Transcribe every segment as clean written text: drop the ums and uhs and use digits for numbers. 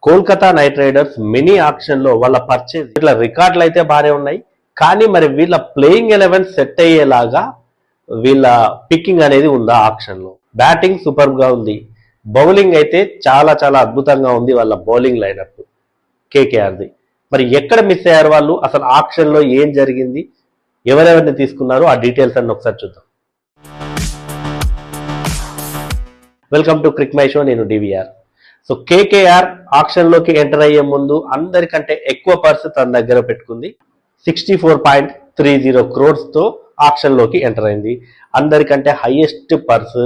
Kolkata Knight Riders mini auction లో వాళ్ళ purchase ఇట్లా రికార్డులు అయితే బాగానే ఉన్నాయి. కానీ మరి వీళ్ళ ప్లేయింగ్ 11 సెట్ అయ్యేలాగా వీళ్ళ పికింగ్ అనేది ఉందా ఆక్షన్ లో? బ్యాటింగ్ సూపర్ గా ఉంది, బౌలింగ్ అయితే చాలా చాలా అద్భుతంగా ఉంది. వాళ్ళ బౌలింగ్ లైనప్ కేకేఆర్ది. మరి ఎక్కడ మిస్ అయ్యారు వాళ్ళు, అసలు ఆక్షన్ లో ఏం జరిగింది, ఎవరెవరిని తీసుకున్నారు, ఆ డీటెయిల్స్ అన్ని ఒకసారి చూద్దాం. Welcome to Crick my show, నేను డివిఆర్. సో కేకేఆర్ ఆక్షన్ లోకి ఎంటర్ అయ్యే ముందు అందరికంటే ఎక్కువ పర్స్ తన దగ్గర పెట్టుకుంది. 64.30 crores తో ఆక్షన్ లోకి ఎంటర్ అయింది. అందరికంటే హైయెస్ట్ పర్స్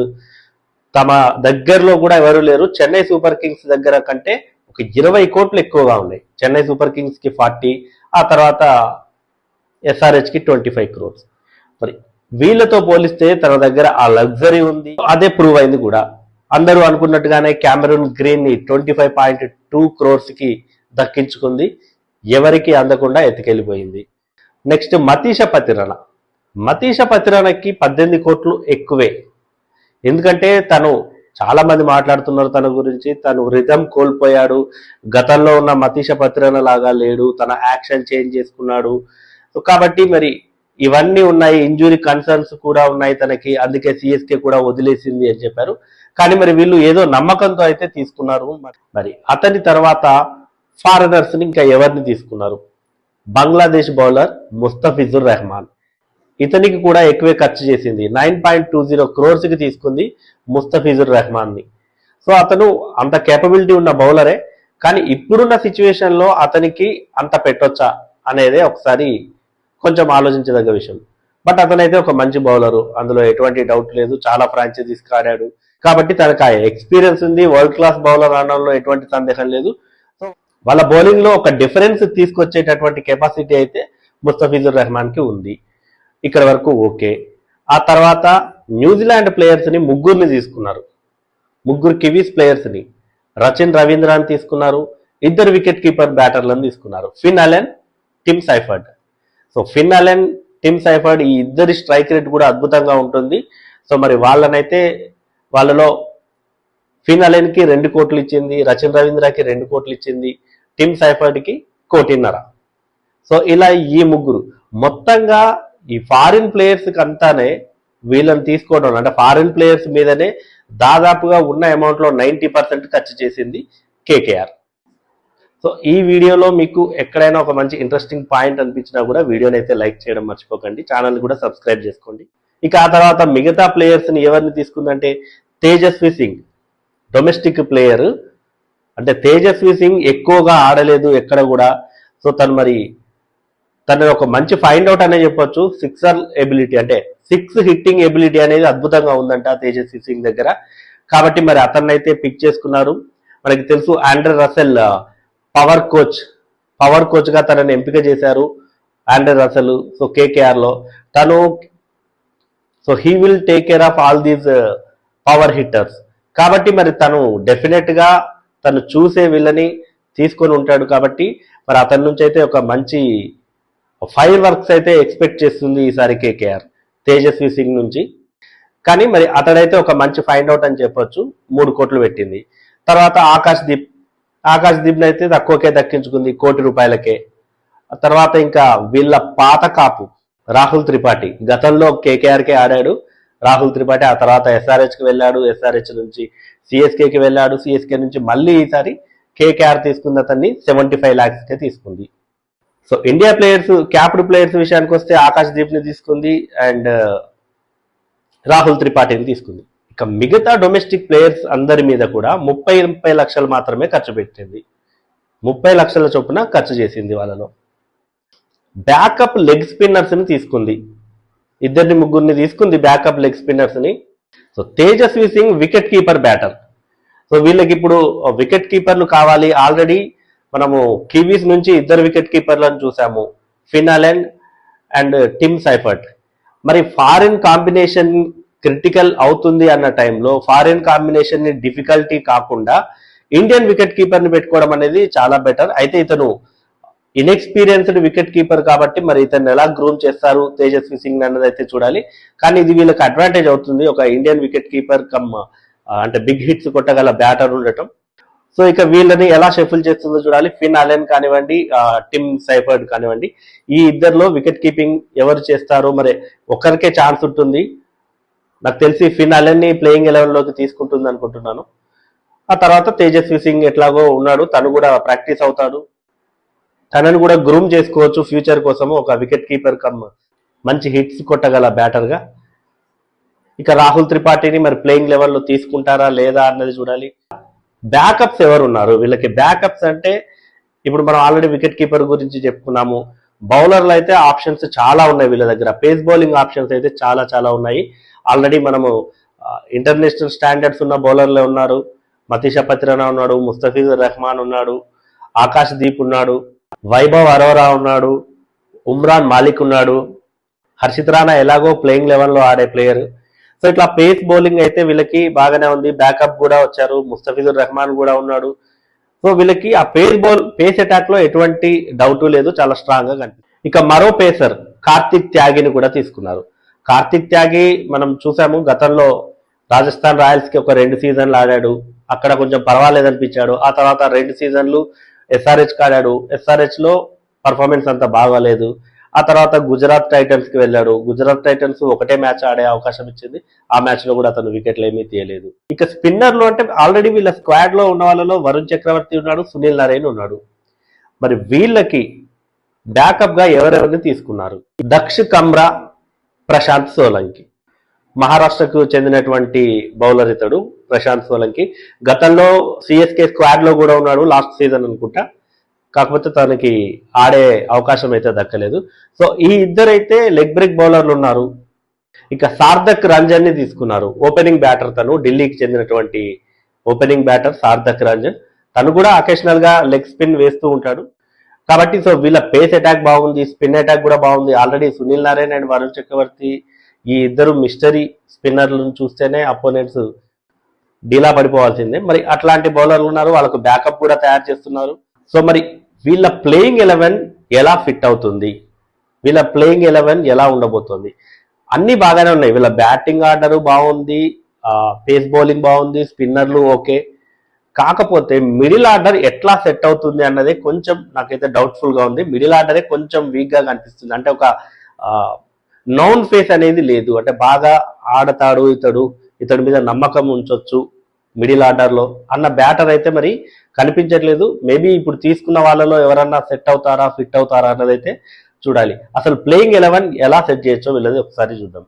తమ దగ్గరలో కూడా ఎవరు లేరు. చెన్నై సూపర్ కింగ్స్ దగ్గర కంటే ఒక 20 కోట్లు ఎక్కువగా ఉన్నాయి. చెన్నై సూపర్ కింగ్స్ కి 40, ఆ తర్వాత ఎస్ఆర్హెచ్ కి 25 crores. మరి వీళ్ళతో పోలిస్తే తన దగ్గర ఆ లగ్జరీ ఉంది. అదే ప్రూవ్ అయింది కూడా. అందరూ అనుకున్నట్టుగానే క్యామరూన్ గ్రీన్ ని 25.2 crores కి దక్కించుకుంది. ఎవరికి అందకుండా ఎత్తుకెళ్ళిపోయింది. నెక్స్ట్ మతీష పతిరాణకి 18 కోట్లు ఎక్కువే. ఎందుకంటే తను చాలా మంది మాట్లాడుతున్నారు తన గురించి, తను రిథమ్ కోల్పోయాడు, గతంలో ఉన్న మతీష పతిరాణ లాగా లేడు, తన యాక్షన్ చేంజ్ చేసుకున్నాడు. కాబట్టి మరి ఇవన్నీ ఉన్నాయి, ఇంజురీ కన్సర్న్స్ కూడా ఉన్నాయి తనకి, అందుకే సిఎస్కే కూడా వదిలేసింది అని చెప్పారు. కానీ మరి వీళ్ళు ఏదో నమ్మకంతో అయితే తీసుకున్నారు. మరి అతని తర్వాత ఫారినర్స్ ని ఇంకా ఎవరిని తీసుకున్నారు? బంగ్లాదేశ్ బౌలర్ ముస్తఫిజుర్ రెహమాన్. ఇతనికి కూడా ఎక్కువే ఖర్చు చేసింది. 9.20 crores కి తీసుకుంది ముస్తఫిజుర్ రెహమాన్ ని. సో అతను అంత కేపబిలిటీ ఉన్న బౌలరే, కానీ ఇప్పుడున్న సిచ్యువేషన్ లో అతనికి అంత పెట్టొచ్చా అనేదే ఒకసారి కొంచెం ఆలోచించదగ్గ విషయం. బట్ అతనైతే ఒక మంచి బౌలరు, అందులో ఎటువంటి డౌట్ లేదు. చాలా ఫ్రాంచైజీస్ ఆడాడు కాబట్టి తనకు ఆ ఎక్స్పీరియన్స్ ఉంది. వరల్డ్ క్లాస్ బౌలర్ అనడంలో ఎటువంటి సందేహం లేదు. సో వాళ్ళ బౌలింగ్ లో ఒక డిఫరెన్స్ తీసుకొచ్చేటటువంటి కెపాసిటీ అయితే ముస్తఫిజుర్ రెహమాన్ కి ఉంది. ఇక్కడ వరకు ఓకే. ఆ తర్వాత న్యూజిలాండ్ ప్లేయర్స్ ని ముగ్గురిని తీసుకున్నారు. ముగ్గురు కివీస్ ప్లేయర్స్ ని, రచిన్ రవీంద్రాని తీసుకున్నారు, ఇద్దరు వికెట్ కీపర్ బ్యాటర్లను తీసుకున్నారు, Finn Allen, Tim Seifert. So Finn Allen, Tim Seifert ఈ ఇద్దరి స్ట్రైక్ రేట్ కూడా అద్భుతంగా ఉంటుంది. సో మరి వాళ్ళలో ఫిన్ అలెన్ కి 2 కోట్లు ఇచ్చింది, రచిన్ రవీంద్రకి 2 కోట్లు ఇచ్చింది, టిమ్ సైఫర్డ్ కి 1.5 కోట్లు. సో ఇలా ఈ ముగ్గురు మొత్తంగా ఈ ఫారిన్ ప్లేయర్స్ కి అంతానే వీళ్ళని తీసుకోవడం, అంటే ఫారిన్ ప్లేయర్స్ మీదనే దాదాపుగా ఉన్న అమౌంట్ లో 90% ఖర్చు చేసింది కేకేఆర్. సో ఈ వీడియోలో మీకు ఎక్కడైనా ఒక మంచి ఇంట్రెస్టింగ్ పాయింట్ అనిపించినా కూడా వీడియోని అయితే లైక్ చేయడం మర్చిపోకండి, ఛానల్ కూడా సబ్స్క్రైబ్ చేసుకోండి. ఇక ఆ తర్వాత మిగతా ప్లేయర్స్ ని ఎవరిని తీసుకుందంటే తేజస్వి సింగ్, డొమెస్టిక్ ప్లేయర్. అంటే తేజస్వి సింగ్ ఎక్కువగా ఆడలేదు ఎక్కడ కూడా. సో తన ఒక మంచి ఫైండ్ అవుట్ అనే చెప్పొచ్చు. సిక్సర్ ఎబిలిటీ, అంటే 6 హిట్టింగ్ ఎబిలిటీ అనేది అద్భుతంగా ఉందంట తేజస్వి సింగ్ దగ్గర. కాబట్టి మరి అతన్ని అయితే పిక్ చేసుకున్నారు. మనకి తెలుసు ఆండ్రే రసెల్ పవర్ కోచ్ గా తనని ఎంపిక చేశారు ఆండ్రే రసెల్. సో కేకేఆర్ లో he will take care of all these power hitters. కాబట్టి మరి తను డెఫినెట్ గా తను చూసే వీళ్ళని తీసుకొని ఉంటాడు. కాబట్టి మరి అతని నుంచి అయితే ఒక మంచి ఫైర్ వర్క్స్ అయితే ఎక్స్పెక్ట్ చేస్తుంది ఈసారి కేకేఆర్ తేజస్వి సింగ్ నుంచి. కానీ మరి అతడైతే ఒక మంచి ఫైండ్ అవుట్ అని చెప్పొచ్చు. 3 కోట్లు పెట్టింది. తర్వాత ఆకాష్ దీప్ అయితే తక్కువకే దక్కించుకుంది, 1 కోటి రూపాయలకే. తర్వాత ఇంకా వీళ్ళ పాత కాపు రాహుల్ త్రిపాఠి, గతంలో కేకేఆర్కే ఆడాడు రాహుల్ త్రిపాఠి. ఆ తర్వాత ఎస్ఆర్హెచ్ కి వెళ్ళాడు, ఎస్ఆర్హెచ్ నుంచి సిఎస్కేకి వెళ్ళాడు, సిఎస్కే నుంచి మళ్ళీ ఈసారి కేకేఆర్ తీసుకుంది అతన్ని 75 lakhs కే తీసుకుంది. So India players, capped players విషయానికి వస్తే ఆకాష్ దీప్ ని తీసుకుంది అండ్ రాహుల్ త్రిపాఠిని తీసుకుంది. ఇక మిగతా డొమెస్టిక్ ప్లేయర్స్ అందరి మీద కూడా 30 లక్షలు మాత్రమే ఖర్చు పెట్టింది. 30 లక్షల చొప్పున ఖర్చు చేసింది. వాళ్ళలో బ్యాకప్ లెగ్ స్పిన్నర్స్ ని తీసుకుంది, ముగ్గురిని తీసుకుంది బ్యాకప్ లెగ్ స్పిన్నర్స్ ని. So Tejasvi Singh wicket keeper batter. So వీళ్ళకి ఇప్పుడు వికెట్ కీపర్లు కావాలి. ఆల్రెడీ మనము కివీస్ నుంచి 2 వికెట్ కీపర్లను చూసాము, ఫిన్ అలెన్ అండ్ టిమ్ సైఫర్డ్. మరి ఫారిన్ కాంబినేషన్ క్రిటికల్ అవుతుంది అన్న టైంలో ఫారిన్ కాంబినేషన్ ని డిఫికల్టీ కాకుండా ఇండియన్ వికెట్ కీపర్ ని పెట్టుకోవడం అనేది చాలా బెటర్. అయితే ఇతను ఇన్ఎక్స్పీరియన్స్డ్ వికెట్ కీపర్ కాబట్టి మరి ఇతను ఎలా గ్రూమ్ చేస్తారు తేజస్వి సింగ్ అన్నది అయితే చూడాలి. కానీ ఇది వీళ్ళకి అడ్వాంటేజ్ అవుతుంది, ఒక ఇండియన్ వికెట్ కీపర్ అంటే బిగ్ హిట్స్ కొట్టగల బ్యాటర్ ఉండటం. సో ఇక వీళ్ళని ఎలా షఫుల్ చేస్తుందో చూడాలి. ఫిన్ అలెన్ కానివ్వండి, టిమ్ సైఫర్డ్ కానివ్వండి, ఈ ఇద్దరిలో వికెట్ కీపింగ్ ఎవరు చేస్తారో మరి ఒకరికే ఛాన్స్ ఉంటుంది. నాకు తెలిసి ఫిన్ అలెన్ ని ప్లేయింగ్ 11 లోకి తీసుకుంటుంది అనుకుంటున్నాను. ఆ తర్వాత తేజస్వి సింగ్ ఎట్లాగో ఉన్నాడు, తను కూడా ప్రాక్టీస్ అవుతాడు, తనని కూడా గ్రూమ్ చేసుకోవచ్చు ఫ్యూచర్ కోసము ఒక వికెట్ కీపర్ కమ్ మంచి హిట్స్ కొట్టగల బ్యాటర్ గా. ఇక రాహుల్ త్రిపాఠిని మరి ప్లేయింగ్ లెవెల్లో తీసుకుంటారా లేదా అన్నది చూడాలి. బ్యాకప్స్ ఎవరు ఉన్నారు వీళ్ళకి? బ్యాకప్స్ అంటే ఇప్పుడు మనం ఆల్రెడీ వికెట్ కీపర్ గురించి చెప్పుకున్నాము. బౌలర్లు అయితే ఆప్షన్స్ చాలా ఉన్నాయి వీళ్ళ దగ్గర. పేస్ బౌలింగ్ ఆప్షన్స్ అయితే చాలా చాలా ఉన్నాయి. ఆల్రెడీ మనము ఇంటర్నేషనల్ స్టాండర్డ్స్ ఉన్న బౌలర్లే ఉన్నారు. మతీషా పత్రనా ఉన్నాడు, ముస్తఫిజుర్ రెహమాన్ ఉన్నాడు, ఆకాష్ దీప్ ఉన్నాడు, వైభవ్ అరోరా ఉన్నాడు, ఉమ్రాన్ మాలిక్ ఉన్నాడు, హర్షిత్ రాణా ఎలాగో ప్లేయింగ్ 11 లో ఆడే ప్లేయర్. సో ఇట్లా పేస్ బౌలింగ్ అయితే వీళ్ళకి బాగానే ఉంది. బ్యాకప్ కూడా వచ్చారు, ముస్తఫిజుర్ రెహమాన్ కూడా ఉన్నాడు. సో వీళ్ళకి ఆ పేస్ అటాక్ లో ఎటువంటి డౌట్ లేదు, చాలా స్ట్రాంగ్ గా కనిపిస్తుంది. ఇక మరో పేసర్ కార్తిక్ త్యాగిని కూడా తీసుకున్నారు. కార్తిక్ త్యాగి మనం చూసాము, గతంలో రాజస్థాన్ రాయల్స్ కి ఒక 2 సీజన్లు ఆడాడు, అక్కడ కొంచెం పర్వాలేదనిపించాడు. ఆ తర్వాత 2 సీజన్లు SRH కి ఆడాడు, SRH లో పర్ఫార్మెన్స్ అంత బాగాలేదు. ఆ తర్వాత గుజరాత్ టైటన్స్ కి వెళ్ళాడు, గుజరాత్ టైటన్స్ ఒకటే మ్యాచ్ ఆడే అవకాశం ఇచ్చింది, ఆ మ్యాచ్ లో కూడా అతను వికెట్లు ఏమీ తీయలేదు. ఇక స్పిన్నర్లు అంటే ఆల్రెడీ వీళ్ళ స్క్వాడ్ లో ఉన్న వాళ్ళలో వరుణ్ చక్రవర్తి ఉన్నాడు, సునీల్ నరైన్ ఉన్నాడు. మరి వీళ్ళకి బ్యాకప్ గా ఎవరెవరిని తీసుకున్నారు? దక్ష్ కమ్రా, ప్రశాంత్ సోలంకి. మహారాష్ట్రకు చెందినటువంటి బౌలర్ ఇతడు ప్రశాంత్ సోలంకి. గతంలో CSK స్క్వాడ్ లో కూడా ఉన్నాడు లాస్ట్ సీజన్ అనుకుంటా, కాకపోతే తనకి ఆడే అవకాశం అయితే దక్కలేదు. సో ఈ ఇద్దరైతే లెగ్ బ్రేక్ బౌలర్లు ఉన్నారు. ఇక సార్థక్ రంజన్ ని తీసుకున్నారు, ఓపెనింగ్ బ్యాటర్. తను ఢిల్లీకి చెందినటువంటి ఓపెనింగ్ బ్యాటర్ సార్థక్ రంజన్. తను కూడా అకేషనల్ గా లెగ్ స్పిన్ వేస్తూ ఉంటాడు. కాబట్టి సో వీళ్ళ పేస్ అటాక్ బాగుంది, స్పిన్ అటాక్ కూడా బాగుంది. ఆల్రెడీ సునీల్ నారాయణ్ అండ్ వరుణ్ చక్రవర్తి ఈ ఇద్దరు మిస్టరీ స్పిన్నర్లను చూస్తేనే అపోనెంట్స్ డీలా పడిపోవాల్సిందే. మరి అట్లాంటి బౌలర్లు ఉన్నారు, వాళ్ళకు బ్యాకప్ కూడా తయారు చేస్తున్నారు. సో మరి వీళ్ళ ప్లేయింగ్ 11 ఎలా ఫిట్ అవుతుంది, వీళ్ళ ప్లేయింగ్ 11 ఎలా ఉండబోతోంది? అన్ని బాగానే ఉన్నాయి. వీళ్ళ బ్యాటింగ్ ఆర్డర్ బాగుంది, పేస్ బౌలింగ్ బాగుంది, స్పిన్నర్లు ఓకే. కాకపోతే మిడిల్ ఆర్డర్ ఎట్లా సెట్ అవుతుంది అన్నదే కొంచెం నాకైతే డౌట్ఫుల్ గా ఉంది. మిడిల్ ఆర్డరే కొంచెం వీక్ గా కనిపిస్తుంది. అంటే ఒక నౌన్ ఫేస్ అనేది లేదు. అంటే బాగా ఆడతాడు ఇతడి మీద నమ్మకం ఉంచొచ్చు మిడిల్ ఆర్డర్ లో అన్న బ్యాటర్ అయితే మరి కనిపించట్లేదు. మేబీ ఇప్పుడు తీసుకున్న వాళ్ళలో ఎవరన్నా సెట్ అవుతారా, ఫిట్ అవుతారా అన్నదైతే చూడాలి. అసలు ప్లేయింగ్ 11 ఎలా సెట్ చేయొచ్చో వీళ్ళది ఒకసారి చూద్దాం.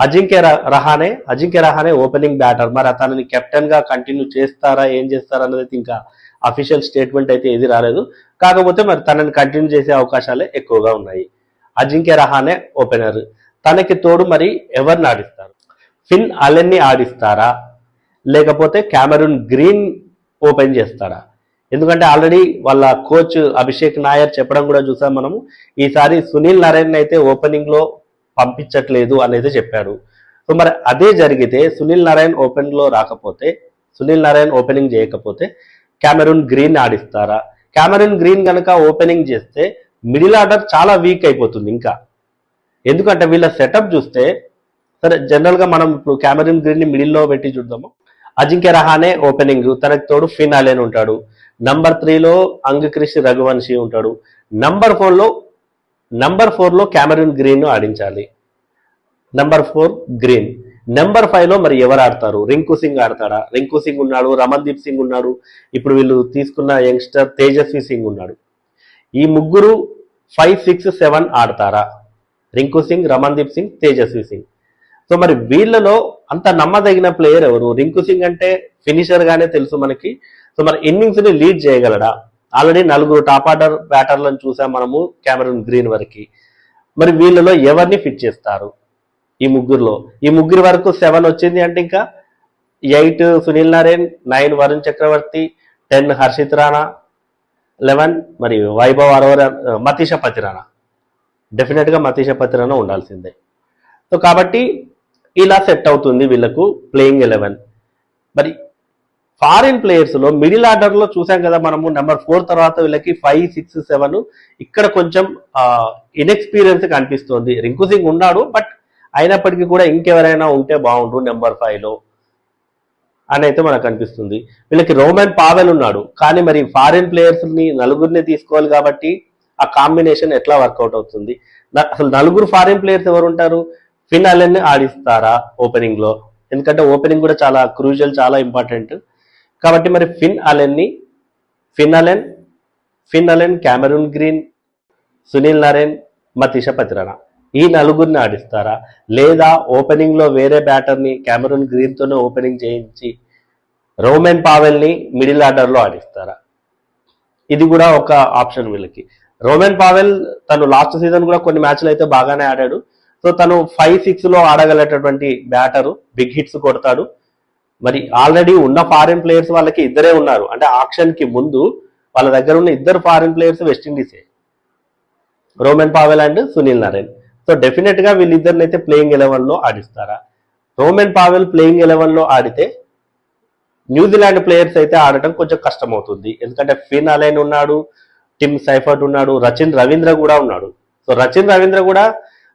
Ajinkya Rahane opening batter. మరి అతనిని కెప్టెన్ గా కంటిన్యూ చేస్తారా, ఏం చేస్తారా అన్నది ఇంకా అఫీషియల్ స్టేట్మెంట్ అయితే ఏది రాలేదు. కాకపోతే మరి తనని కంటిన్యూ చేసే అవకాశాలే ఎక్కువగా ఉన్నాయి. అజింక్య రహానే ఓపెనర్. తనకి తోడు మరి ఎవరిని ఆడిస్తారు? ఫిన్ అలెన్ ని ఆడిస్తారా, లేకపోతే క్యామరూన్ గ్రీన్ ఓపెన్ చేస్తారా? ఎందుకంటే ఆల్రెడీ వాళ్ళ కోచ్ అభిషేక్ నాయర్ చెప్పడం కూడా చూసాం మనము. ఈసారి సునీల్ నరైన్ అయితే ఓపెనింగ్ లో పంపించట్లేదు అనేది చెప్పాడు. సో మరి అదే జరిగితే సునీల్ నరైన్ ఓపెన్ లో రాకపోతే, సునీల్ నరైన్ ఓపెనింగ్ చేయకపోతే క్యామరూన్ గ్రీన్ ఆడిస్తారా? క్యామరూన్ గ్రీన్ కనుక ఓపెనింగ్ చేస్తే మిడిల్ ఆర్డర్ చాలా వీక్ అయిపోతుంది ఇంకా. ఎందుకంటే వీళ్ళ సెటప్ చూస్తే, సరే జనరల్ గా మనం ఇప్పుడు క్యామరూన్ గ్రీన్ ని మిడిల్ లో పెట్టి చూద్దాము. అజింక్య రహానే ఓపెనింగ్, తనకు తోడు ఫిన్ అలెన్ ఉంటాడు. నంబర్ 3లో అంగక్రిష్ రఘువంశీ ఉంటాడు. నంబర్ 4లో క్యామరూన్ గ్రీన్ ఆడించాలి. Number 4 Green. నెంబర్ 5లో మరి ఎవరు ఆడతారు? రింకు సింగ్ ఆడతాడా? రింకు సింగ్ ఉన్నాడు, రమన్దీప్ సింగ్ ఉన్నాడు, ఇప్పుడు వీళ్ళు తీసుకున్న యంగ్స్టర్ తేజస్వి సింగ్ ఉన్నాడు. ఈ ముగ్గురు 5, 6, 7 ఆడతారా? రింకు సింగ్, రమన్దీప్ సింగ్, తేజస్వి సింగ్. సో మరి వీళ్ళలో అంత నమ్మదగిన ప్లేయర్ ఎవరు? రింకు సింగ్ అంటే ఫినిషర్ గానే తెలుసు మనకి. సో మరి ఇన్నింగ్స్ ని లీడ్ చేయగలడా? ఆల్రెడీ 4 టాప్ ఆర్డర్ బ్యాటర్లను చూసాం మనము క్యామరూన్ గ్రీన్ వరకు. మరి వీళ్ళలో ఎవరిని ఫిట్ చేస్తారు? ఈ ముగ్గురి వరకు 7 వచ్చింది అంటే ఇంకా 8 సునీల్ నరైన్, 9 వరుణ్ చక్రవర్తి, 10 హర్షిత్ రాణా, 11 మరి వైభవ్ అరోరా, మతీషా పత్రనా. డెఫినెట్ గా మతీషా పత్రనా ఉండాల్సిందే. సో కాబట్టి ఇలా సెట్ అవుతుంది వీళ్ళకు ప్లేయింగ్ 11. మరి ఫారిన్ ప్లేయర్స్ లో మిడిల్ ఆర్డర్ లో చూసాం కదా మనము, నెంబర్ 4 తర్వాత వీళ్ళకి 5, 6, 7 ఇక్కడ కొంచెం ఇన్ఎక్స్పీరియన్స్ కనిపిస్తోంది. రింకు సింగ్ ఉన్నాడు, బట్ అయినప్పటికీ కూడా ఇంకెవరైనా ఉంటే బాగుండు నెంబర్ 5లో అని అయితే మనకు అనిపిస్తుంది. వీళ్ళకి రోమన్ పావెల్ ఉన్నాడు, కానీ మరి ఫారిన్ ప్లేయర్స్ ని నలుగురిని తీసుకోవాలి కాబట్టి ఆ కాంబినేషన్ ఎట్లా వర్కౌట్ అవుతుంది? అసలు నలుగురు ఫారిన్ ప్లేయర్స్ ఎవరు ఉంటారు? ఫిన్ అలెన్ ని ఆడిస్తారా ఓపెనింగ్ లో? ఎందుకంటే ఓపెనింగ్ కూడా చాలా క్రూషియల్, చాలా ఇంపార్టెంట్ కాబట్టి మరి Finn Allen, Cameron Green, Sunil Narine, Matheesha Pathirana, ఈ నలుగురిని ఆడిస్తారా? లేదా ఓపెనింగ్ లో వేరే బ్యాటర్ ని క్యామెరూన్ గ్రీన్ తోనే ఓపెనింగ్ చేయించి రోమన్ పావెల్ ని మిడిల్ ఆర్డర్ లో ఆడిస్తారా? ఇది కూడా ఒక ఆప్షన్ వీళ్ళకి. రోమన్ పావెల్ తను లాస్ట్ సీజన్ కూడా కొన్ని మ్యాచ్లు అయితే బాగానే ఆడాడు. సో తను 5-6 లో ఆడగలటటువంటి బ్యాటరు, బిగ్ హిట్స్ కొడతాడు. మరి ఆల్రెడీ ఉన్న ఫారిన్ ప్లేయర్స్ వాళ్ళకి ఇద్దరే ఉన్నారు, అంటే ఆక్షన్ కి ముందు వాళ్ళ దగ్గర ఉన్న ఇద్దరు ఫారిన్ ప్లేయర్స్ వెస్టిండీసే, Rovman Powell and Sunil Narine. So definite గా వీళ్ళిద్దరిని అయితే ప్లేయింగ్ 11 లో ఆడిస్తారా? రోమన్ పావెల్ ప్లేయింగ్ 11 లో ఆడితే న్యూజిలాండ్ ప్లేయర్స్ అయితే ఆడటం కొంచెం కష్టం అవుతుంది. ఎందుకంటే ఫిన్ అలెన్ ఉన్నాడు, టిమ్ సైఫర్ట్ ఉన్నాడు, రచిన్ రవీంద్ర కూడా ఉన్నాడు. సో రచిన్ రవీంద్ర కూడా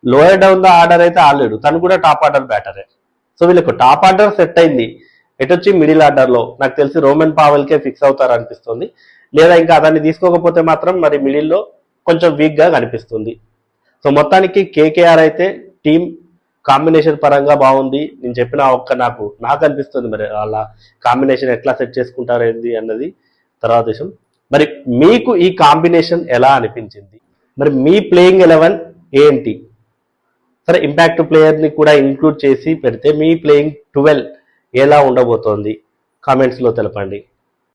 లోయర్ డౌన్ ద ఆర్డర్ అయితే ఆడలేడు, తను కూడా టాప్ ఆర్డర్ బ్యాటరే. సో వీళ్ళకు టాప్ ఆర్డర్ సెట్ అయింది, ఎటొచ్చి మిడిల్ ఆర్డర్ లో నాకు తెలిసి రోమన్ పావెల్ కే ఫిక్స్ అవుతారు అనిపిస్తుంది. లేదా ఇంకా అతన్ని తీసుకోకపోతే మాత్రం మరి మిడిల్ లో కొంచెం వీక్ గా కనిపిస్తుంది. సో మొత్తానికి కేకేఆర్ అయితే టీం కాంబినేషన్ పరంగా బాగుంది. నేను చెప్పిన నాకు అనిపిస్తుంది మరి వాళ్ళ కాంబినేషన్ ఎట్లా సెట్ చేసుకుంటారు ఏంది అన్నది తర్వాత విషయం. మరి మీకు ఈ కాంబినేషన్ ఎలా అనిపించింది? మరి మీ ప్లేయింగ్ 11 ఏంటి? సరే, ఇంపాక్ట్ ప్లేయర్ ని కూడా ఇంక్లూడ్ చేసి పెడితే మీ ప్లేయింగ్ 12 ఎలా ఉండబోతోంది? కామెంట్స్ లో తెలపండి.